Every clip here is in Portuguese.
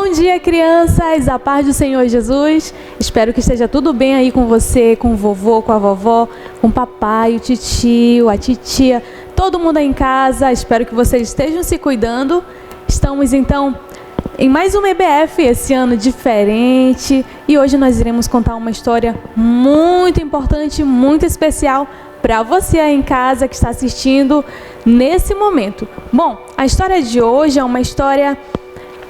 Bom dia, crianças, a paz do Senhor Jesus. Espero que esteja tudo bem aí com você, com o vovô, com a vovó, com o papai, o titio, a titia, todo mundo aí em casa. Espero que vocês estejam se cuidando. Estamos então em mais um EBF, esse ano diferente, e hoje nós iremos contar uma história muito importante, muito especial para você aí em casa que está assistindo nesse momento. Bom, a história de hoje é uma história,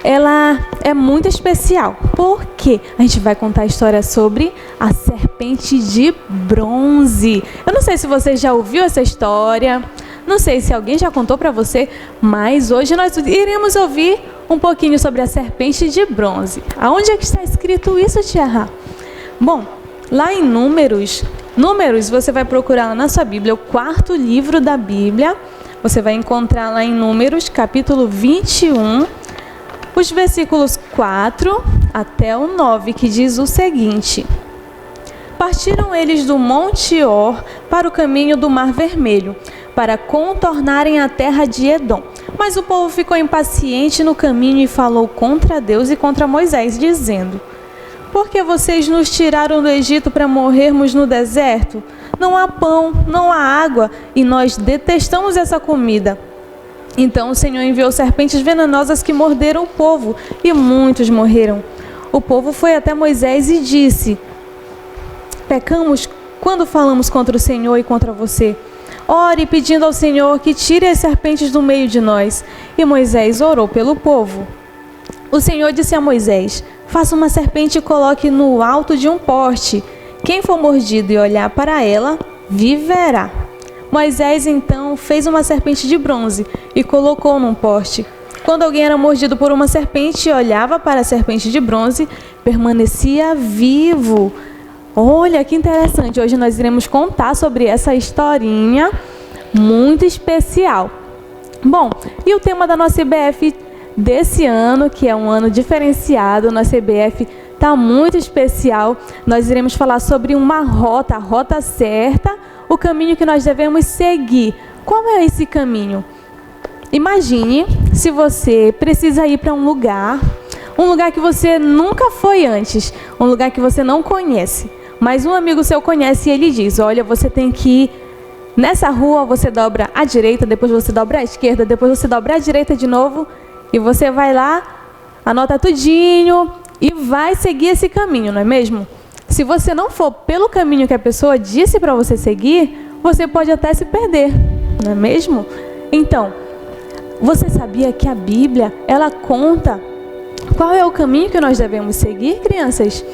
ela é muito especial, porque a gente vai contar a história sobre a serpente de bronze. Eu não sei se você já ouviu essa história, não sei se alguém já contou para você, mas hoje nós iremos ouvir um pouquinho sobre a serpente de bronze. Aonde é que está escrito isso, tia Rá? Bom, lá em Números, você vai procurar na sua Bíblia, o 4º livro da Bíblia. Você vai encontrar lá em Números, capítulo 21, os versículos 4 até o 9, que diz o seguinte: Partiram eles do Monte Or para o caminho do Mar Vermelho, para contornarem a terra de Edom. Mas o povo ficou impaciente no caminho e falou contra Deus e contra Moisés, dizendo: Por que vocês nos tiraram do Egito para morrermos no deserto? Não há pão, não há água, e nós detestamos essa comida. Então o Senhor enviou serpentes venenosas que morderam o povo, e muitos morreram. O povo foi até Moisés e disse: Pecamos quando falamos contra o Senhor e contra você. Ore pedindo ao Senhor que tire as serpentes do meio de nós. E Moisés orou pelo povo. O Senhor disse a Moisés: Faça uma serpente e coloque no alto de um poste. Quem for mordido e olhar para ela, viverá. Moisés então fez uma serpente de bronze e colocou num poste. Quando alguém era mordido por uma serpente e olhava para a serpente de bronze, permanecia vivo. Olha que interessante, hoje nós iremos contar sobre essa historinha muito especial. Bom, e o tema da nossa EBF desse ano, que é um ano diferenciado, nossa EBF está muito especial. Nós iremos falar sobre uma rota, a rota certa, o caminho que nós devemos seguir. Qual é esse caminho? Imagine se você precisa ir para um lugar que você nunca foi antes, um lugar que você não conhece. Mas um amigo seu conhece e ele diz: olha, você tem que ir nessa rua, você dobra à direita, depois você dobra à esquerda, depois você dobra à direita de novo, e você vai lá, anota tudinho e vai seguir esse caminho, não é mesmo? Se você não for pelo caminho que a pessoa disse para você seguir, você pode até se perder, não é mesmo? Então, você sabia que a Bíblia, ela conta qual é o caminho que nós devemos seguir, crianças?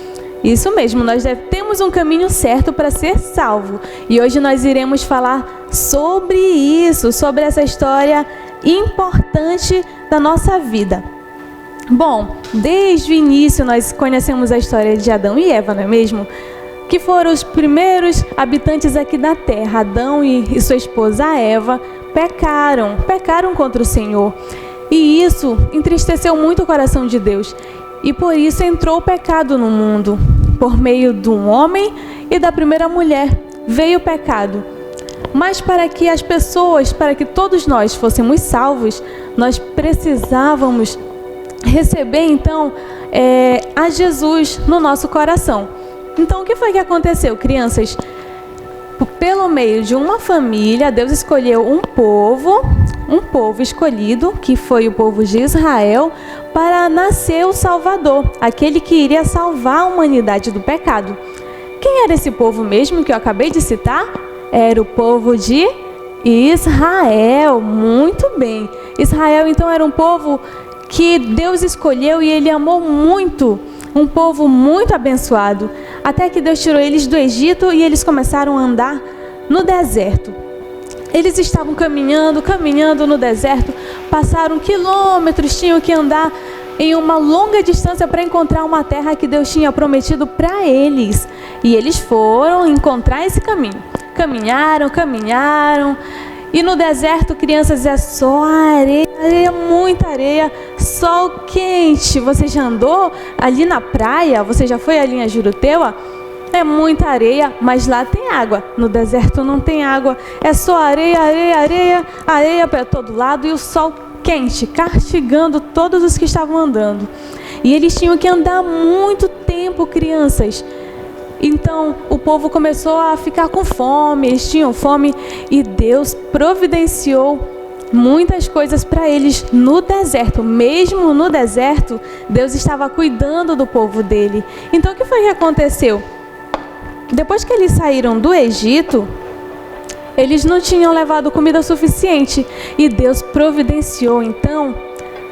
Isso mesmo, nós temos um caminho certo para ser salvo. E hoje nós iremos falar sobre isso, sobre essa história importante da nossa vida. Bom, desde o início nós conhecemos a história de Adão e Eva, não é mesmo? Que foram os primeiros habitantes aqui da terra. Adão e sua esposa Eva pecaram contra o Senhor. E isso entristeceu muito o coração de Deus. E por isso entrou o pecado no mundo. Por meio de um homem e da primeira mulher veio o pecado. Mas para que as pessoas, para que todos nós fôssemos salvos, nós precisávamos receber então a Jesus no nosso coração. Então o que foi que aconteceu, crianças? Pelo meio de uma família, Deus escolheu um povo escolhido, que foi o povo de Israel, para nascer o Salvador, aquele que iria salvar a humanidade do pecado. Quem era esse povo mesmo que eu acabei de citar? Era o povo de Israel. Muito bem. Israel então era um povo que Deus escolheu e Ele amou muito, um povo muito abençoado, até que Deus tirou eles do Egito e eles começaram a andar no deserto. Eles estavam caminhando no deserto, passaram quilômetros, tinham que andar em uma longa distância para encontrar uma terra que Deus tinha prometido para eles. E eles foram encontrar esse caminho. Caminharam. E no deserto, crianças, é só areia, muita areia, sol quente. Você já andou ali na praia? Você já foi ali em Juruteua? É muita areia, mas lá tem água. No deserto não tem água. É só areia para todo lado e o sol quente, castigando todos os que estavam andando. E eles tinham que andar muito tempo, crianças. Então o povo começou a ficar com fome, eles tinham fome e Deus providenciou muitas coisas para eles no deserto. Mesmo no deserto, Deus estava cuidando do povo dele. Então o que foi que aconteceu? Depois que eles saíram do Egito, eles não tinham levado comida suficiente e Deus providenciou então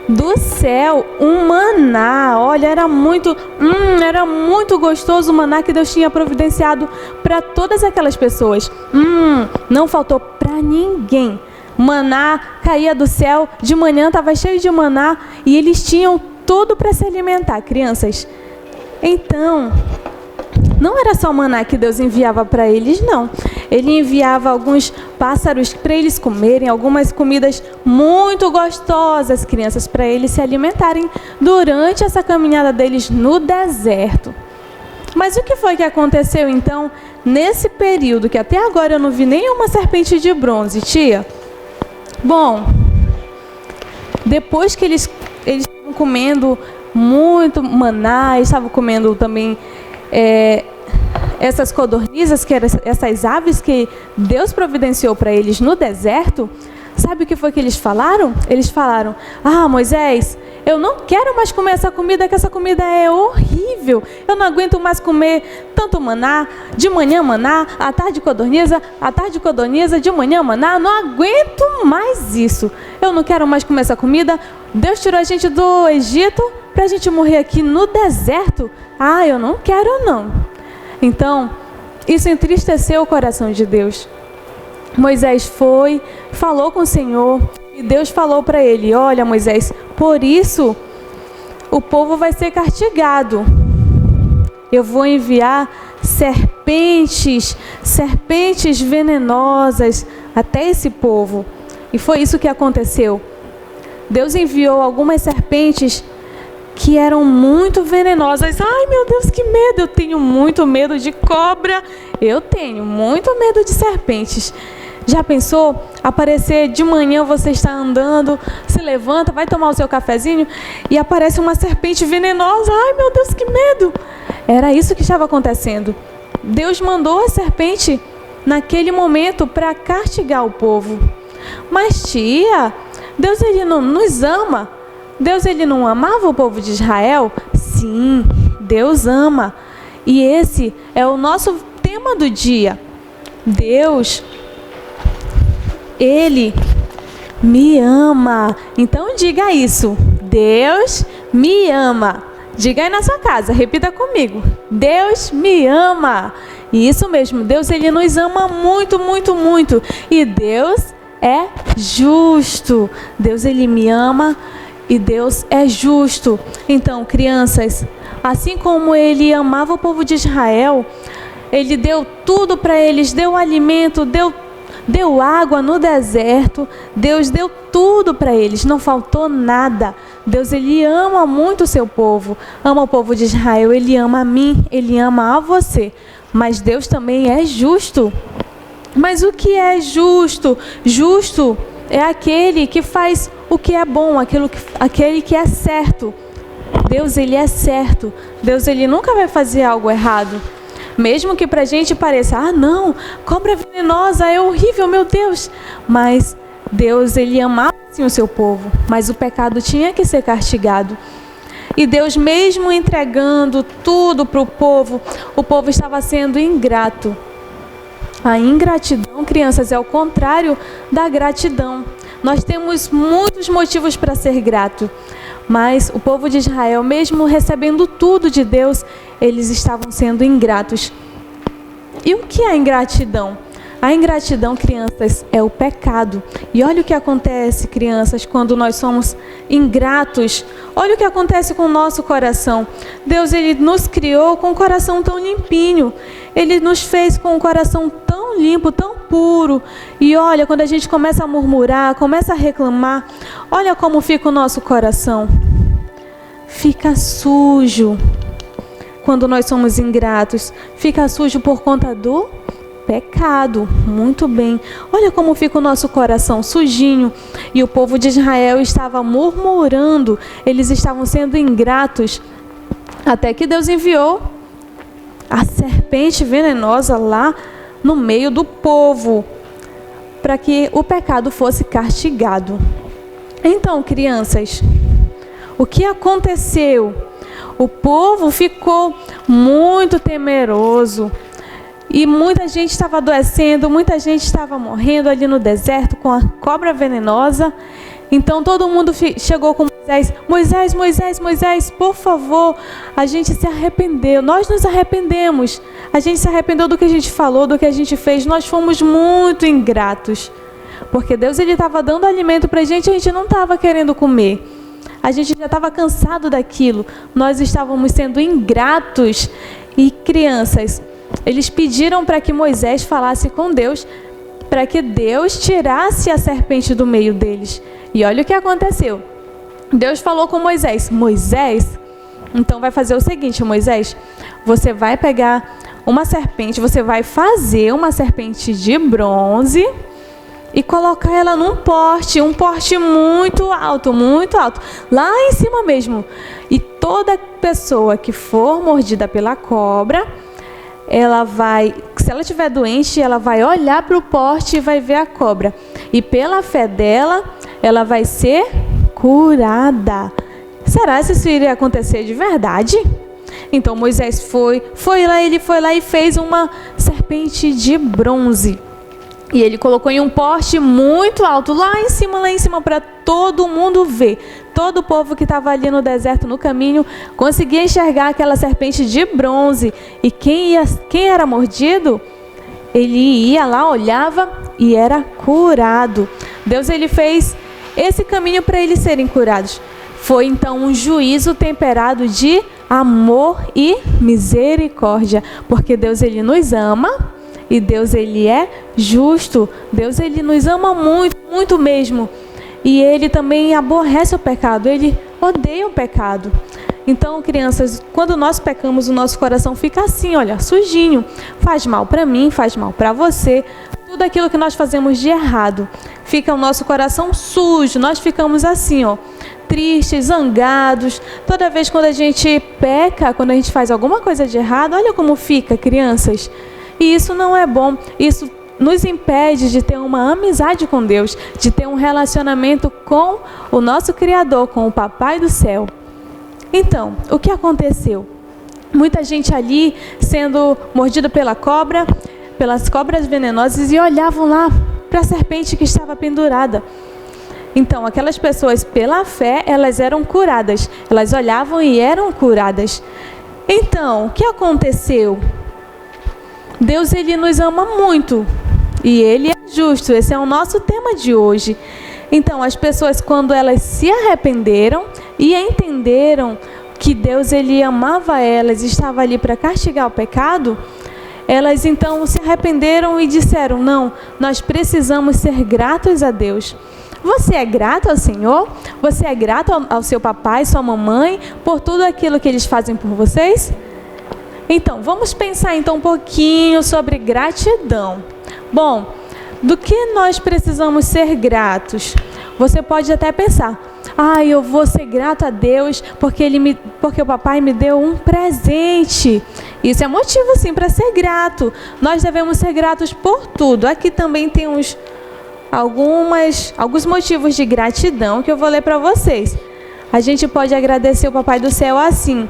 do céu um maná. Olha, era muito gostoso o maná que Deus tinha providenciado para todas aquelas pessoas. Não faltou para ninguém. Maná caía do céu, de manhã estava cheio de maná e eles tinham tudo para se alimentar, crianças. Então, não era só maná que Deus enviava para eles, não. Ele enviava alguns pássaros para eles comerem, algumas comidas muito gostosas, crianças, para eles se alimentarem durante essa caminhada deles no deserto. Mas o que foi que aconteceu, então, nesse período, que até agora eu não vi nenhuma serpente de bronze, tia? Bom, depois que eles estavam comendo muito maná, estavam comendo também essas codornizes, que eram essas aves que Deus providenciou para eles no deserto, sabe o que foi que eles falaram? Eles falaram: Moisés, eu não quero mais comer essa comida, que essa comida é horrível. Eu não aguento mais comer tanto maná, de manhã maná, à tarde codorniza, de manhã maná. Não aguento mais isso. Eu não quero mais comer essa comida. Deus tirou a gente do Egito para a gente morrer aqui no deserto. Eu não quero não. Então, isso entristeceu o coração de Deus. Moisés falou com o Senhor e Deus falou para ele: olha, Moisés, por isso o povo vai ser castigado. Eu vou enviar serpentes venenosas até esse povo. E foi isso que aconteceu. Deus enviou algumas serpentes que eram muito venenosas. Ai, meu Deus, que medo! Eu tenho muito medo de cobra. Eu tenho muito medo de serpentes. Já pensou? Aparecer de manhã, você está andando, se levanta, vai tomar o seu cafezinho e aparece uma serpente venenosa. Ai, meu Deus, que medo! Era isso que estava acontecendo. Deus mandou a serpente naquele momento para castigar o povo. Mas tia, Deus ele não nos ama. Deus ele não amava o povo de Israel? Sim, Deus ama. E esse é o nosso tema do dia. Deus, Ele me ama. Então diga isso. Deus me ama. Diga aí na sua casa, repita comigo. Deus me ama. E isso mesmo, Deus ele nos ama muito, muito, muito. E Deus é justo. Deus ele me ama. E Deus é justo. Então, crianças, assim como Ele amava o povo de Israel, Ele deu tudo para eles, deu alimento, deu água no deserto, Deus deu tudo para eles, não faltou nada. Deus, Ele ama muito o seu povo, ama o povo de Israel, Ele ama a mim, Ele ama a você. Mas Deus também é justo. Mas o que é justo? Justo é aquele que faz o que é bom, aquele que é certo. Deus, ele é certo. Deus, ele nunca vai fazer algo errado. Mesmo que pra gente pareça, não, cobra venenosa é horrível, meu Deus. Mas Deus, ele amava sim o seu povo. Mas o pecado tinha que ser castigado. E Deus, mesmo entregando tudo para o povo estava sendo ingrato. A ingratidão, crianças, é o contrário da gratidão. Nós temos muitos motivos para ser grato, mas o povo de Israel, mesmo recebendo tudo de Deus, eles estavam sendo ingratos. E o que é a ingratidão? A ingratidão, crianças, é o pecado. E olha o que acontece, crianças, quando nós somos ingratos. Olha o que acontece com o nosso coração. Deus, ele nos criou com um coração tão limpinho. Ele nos fez com um coração tão limpo, tão puro. E olha, quando a gente começa a murmurar, começa a reclamar, olha como fica o nosso coração. Fica sujo. Quando nós somos ingratos, fica sujo por conta do pecado. Muito bem. Olha como fica o nosso coração sujinho. E o povo de Israel estava murmurando. Eles estavam sendo ingratos. Até que Deus enviou a serpente venenosa lá no meio do povo, para que o pecado fosse castigado. Então, crianças, o que aconteceu? O povo ficou muito temeroso e muita gente estava adoecendo, muita gente estava morrendo ali no deserto com a cobra venenosa. Então todo mundo chegou com Moisés, por favor, a gente se arrependeu, nós nos arrependemos, a gente se arrependeu do que a gente falou, do que a gente fez, nós fomos muito ingratos, porque Deus ele estava dando alimento para a gente não estava querendo comer, a gente já estava cansado daquilo, nós estávamos sendo ingratos. E crianças, eles pediram para que Moisés falasse com Deus, para que Deus tirasse a serpente do meio deles. E olha o que aconteceu. Deus falou com Moisés, então vai fazer o seguinte, Moisés, você vai pegar uma serpente, você vai fazer uma serpente de bronze e colocar ela num poste, um poste muito alto, lá em cima mesmo. E toda pessoa que for mordida pela cobra, ela vai, se ela estiver doente, ela vai olhar para o poste e vai ver a cobra. E pela fé dela, ela vai ser curada. Será que isso iria acontecer de verdade? Então Moisés foi lá e fez uma serpente de bronze. E ele colocou em um poste muito alto, lá em cima, para todo mundo ver. Todo o povo que estava ali no deserto, no caminho, conseguia enxergar aquela serpente de bronze. E quem era mordido, ele ia lá, olhava e era curado. Deus ele fez esse caminho para eles serem curados. Foi então um juízo temperado de amor e misericórdia, porque Deus ele nos ama. E Deus ele é justo, Deus ele nos ama muito, muito mesmo. E ele também aborrece o pecado, ele odeia o pecado. Então, crianças, quando nós pecamos, o nosso coração fica assim, olha, sujinho. Faz mal para mim, faz mal para você. Tudo aquilo que nós fazemos de errado, fica o nosso coração sujo. Nós ficamos assim, ó, tristes, zangados. Toda vez quando a gente peca, quando a gente faz alguma coisa de errado, olha como fica, crianças. E isso não é bom, isso nos impede de ter uma amizade com Deus, de ter um relacionamento com o nosso Criador, com o Papai do Céu. Então, o que aconteceu? Muita gente ali sendo mordida pelas cobras venenosas e olhavam lá para a serpente que estava pendurada. Então, aquelas pessoas, pela fé, elas eram curadas, elas olhavam e eram curadas. Então, o que aconteceu? Deus ele nos ama muito e ele é justo. Esse é o nosso tema de hoje. Então, as pessoas quando elas se arrependeram e entenderam que Deus ele amava elas, estava ali para castigar o pecado, elas então se arrependeram e disseram: não, nós precisamos ser gratos a Deus. Você é grato ao Senhor? Você é grato ao seu papai, sua mamãe, por tudo aquilo que eles fazem por vocês? Então, vamos pensar então um pouquinho sobre gratidão. Bom, do que nós precisamos ser gratos? Você pode até pensar: eu vou ser grato a Deus porque o papai me deu um presente. Isso é motivo sim para ser grato. Nós devemos ser gratos por tudo. Aqui também tem alguns motivos de gratidão que eu vou ler para vocês. A gente pode agradecer o Papai do Céu assim: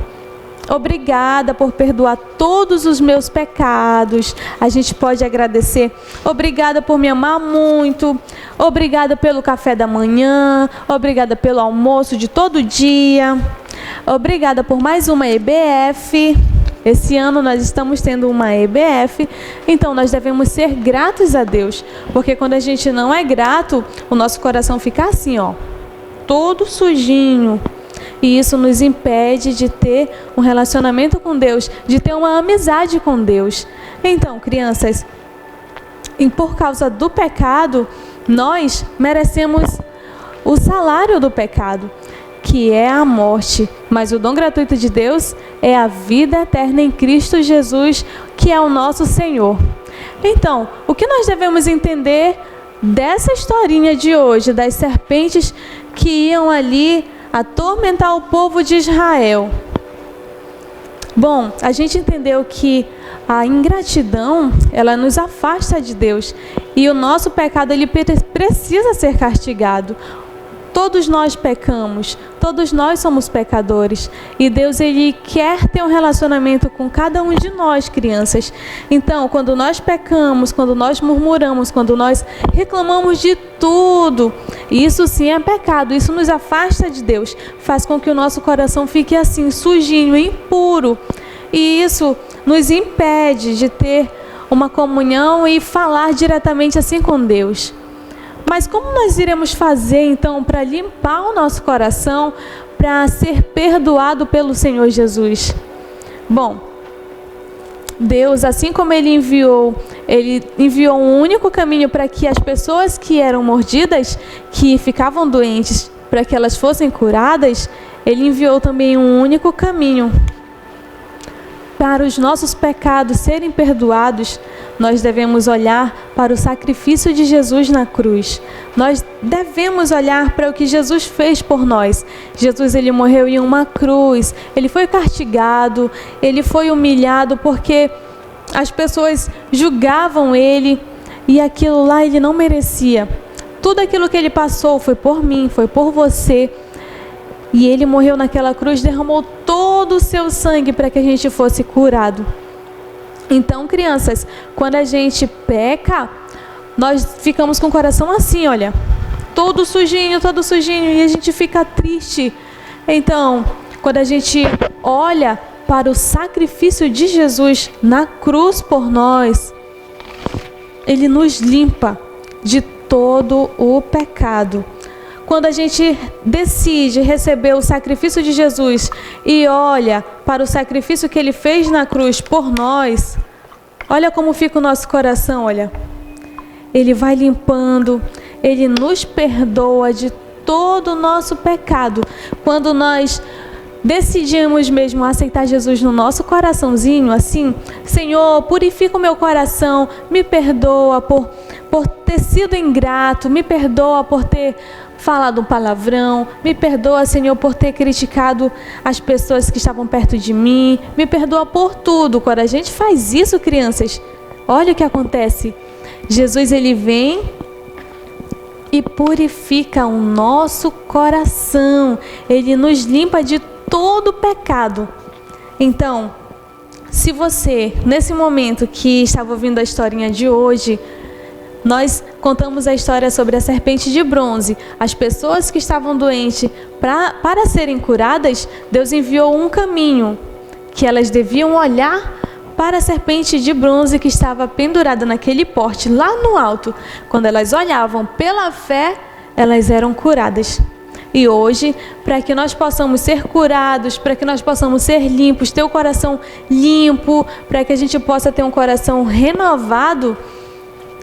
obrigada por perdoar todos os meus pecados. A gente pode agradecer: obrigada por me amar muito. Obrigada pelo café da manhã. Obrigada pelo almoço de todo dia. Obrigada por mais uma EBF. Esse ano nós estamos tendo uma EBF. Então nós devemos ser gratos a Deus. Porque quando a gente não é grato, o nosso coração fica assim, ó, todo sujinho. E isso nos impede de ter um relacionamento com Deus, de ter uma amizade com Deus. Então, crianças, por causa do pecado, nós merecemos o salário do pecado, que é a morte. Mas o dom gratuito de Deus é a vida eterna em Cristo Jesus, que é o nosso Senhor. Então, o que nós devemos entender dessa historinha de hoje, das serpentes que iam ali atormentar o povo de Israel? Bom, a gente entendeu que a ingratidão, ela nos afasta de Deus. E o nosso pecado, ele precisa ser castigado. Todos nós pecamos, todos nós somos pecadores. E Deus, ele quer ter um relacionamento com cada um de nós, crianças. Então, quando nós pecamos, quando nós murmuramos, quando nós reclamamos de tudo, isso sim é pecado, isso nos afasta de Deus. Faz com que o nosso coração fique assim, sujinho, impuro. E isso nos impede de ter uma comunhão e falar diretamente assim com Deus. Mas como nós iremos fazer então para limpar o nosso coração, para ser perdoado pelo Senhor Jesus? Bom, Deus, assim como Ele enviou um único caminho para que as pessoas que eram mordidas, que ficavam doentes, para que elas fossem curadas, Ele enviou também um único caminho. Para os nossos pecados serem perdoados, nós devemos olhar para o sacrifício de Jesus na cruz. Nós devemos olhar para o que Jesus fez por nós. Jesus, ele morreu em uma cruz, ele foi castigado, ele foi humilhado porque as pessoas julgavam ele e aquilo lá ele não merecia. Tudo aquilo que ele passou foi por mim, foi por você. E ele morreu naquela cruz, derramou todo o seu sangue para que a gente fosse curado. Então, crianças, quando a gente peca, nós ficamos com o coração assim, olha, todo sujinho, e a gente fica triste. Então, quando a gente olha para o sacrifício de Jesus na cruz por nós, ele nos limpa de todo o pecado. Quando a gente decide receber o sacrifício de Jesus e olha para o sacrifício que Ele fez na cruz por nós, olha como fica o nosso coração, olha. Ele vai limpando, Ele nos perdoa de todo o nosso pecado. Quando nós decidimos mesmo aceitar Jesus no nosso coraçãozinho, assim, Senhor, purifica o meu coração, me perdoa por ter sido ingrato, me perdoa por ter falado um palavrão, me perdoa, Senhor, por ter criticado as pessoas que estavam perto de mim, me perdoa por tudo. Quando a gente faz isso, crianças, olha o que acontece. Jesus, ele vem e purifica o nosso coração, ele nos limpa de todo pecado. Então, se você, nesse momento que estava ouvindo a historinha de hoje, nós contamos a história sobre a serpente de bronze. As pessoas que estavam doentes, para serem curadas, Deus enviou um caminho, que elas deviam olhar para a serpente de bronze que estava pendurada naquele porte, lá no alto. Quando elas olhavam pela fé, elas eram curadas. E hoje, para que nós possamos ser curados, para que nós possamos ser limpos, ter o coração limpo, para que a gente possa ter um coração renovado,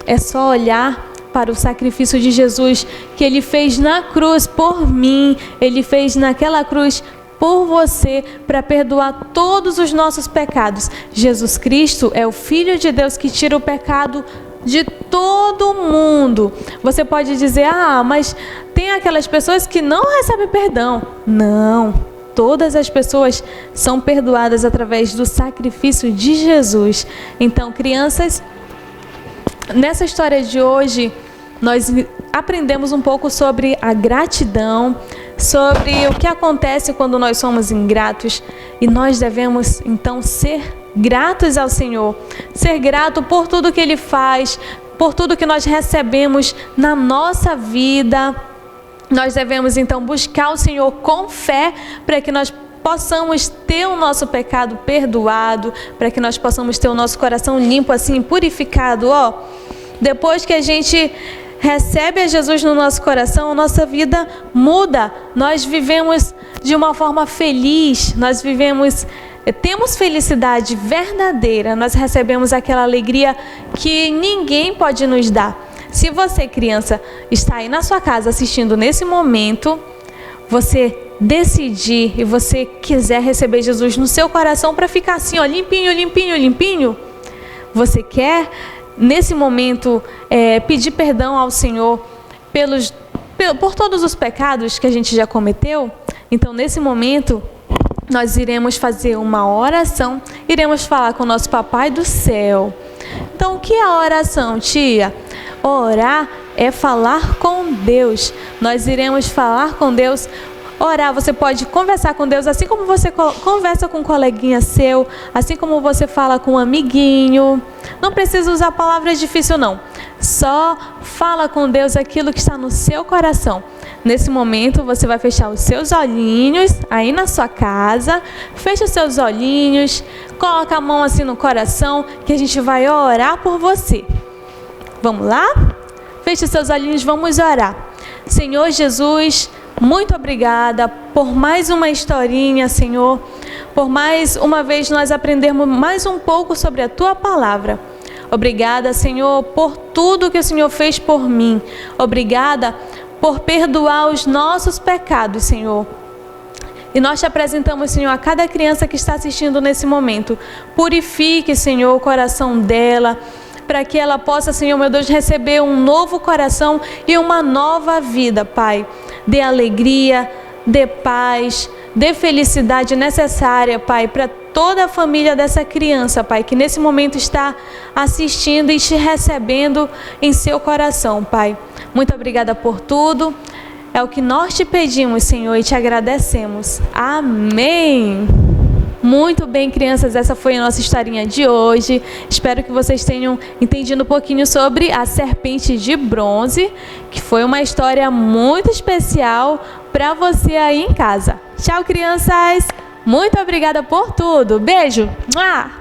é só olhar para o sacrifício de Jesus que Ele fez na cruz por mim. Ele fez naquela cruz por você para perdoar todos os nossos pecados. Jesus Cristo é o Filho de Deus que tira o pecado de todo mundo. Você pode dizer, mas tem aquelas pessoas que não recebem perdão. Não, todas as pessoas são perdoadas através do sacrifício de Jesus. Então, crianças, nessa história de hoje, nós aprendemos um pouco sobre a gratidão, sobre o que acontece quando nós somos ingratos, e nós devemos então ser gratos ao Senhor, ser grato por tudo que Ele faz, por tudo que nós recebemos na nossa vida. Nós devemos então buscar o Senhor com fé para que nós possamos ter o nosso pecado perdoado, para que nós possamos ter o nosso coração limpo, assim, purificado, Depois que a gente recebe a Jesus no nosso coração, a nossa vida muda. Nós vivemos de uma forma feliz, temos felicidade verdadeira, nós recebemos aquela alegria que ninguém pode nos dar. Se você, criança, está aí na sua casa assistindo nesse momento, você decidir e você quiser receber Jesus no seu coração para ficar assim, limpinho, limpinho, limpinho, você quer? nesse momento, pedir perdão ao Senhor por todos os pecados que a gente já cometeu, então nesse momento nós iremos fazer uma oração, iremos falar com o nosso Papai do céu. Então, o que é a oração, tia? Orar é falar com Deus. Nós iremos falar com Deus. Orar, você pode conversar com Deus assim como você conversa com um coleguinha seu, assim como você fala com um amiguinho. Não precisa usar palavras difíceis, não. Só fala com Deus aquilo que está no seu coração. Nesse momento, você vai fechar os seus olhinhos aí na sua casa. Fecha os seus olhinhos, coloca a mão assim no coração, que a gente vai orar por você. Vamos lá? Feche os seus olhinhos, vamos orar. Senhor Jesus, muito obrigada por mais uma historinha, Senhor. Por mais uma vez nós aprendermos mais um pouco sobre a Tua palavra. Obrigada, Senhor, por tudo que o Senhor fez por mim. Obrigada por perdoar os nossos pecados, Senhor. E nós te apresentamos, Senhor, a cada criança que está assistindo nesse momento. Purifique, Senhor, o coração dela, para que ela possa, Senhor, meu Deus, receber um novo coração e uma nova vida, Pai. Dê alegria, dê paz, dê felicidade necessária, Pai, para toda a família dessa criança, Pai, que nesse momento está assistindo e te recebendo em seu coração, Pai. Muito obrigada por tudo. É o que nós te pedimos, Senhor, e te agradecemos. Amém. Muito bem, crianças, essa foi a nossa historinha de hoje. Espero que vocês tenham entendido um pouquinho sobre a serpente de bronze, que foi uma história muito especial para você aí em casa. Tchau, crianças. Muito obrigada por tudo. Beijo. Mua!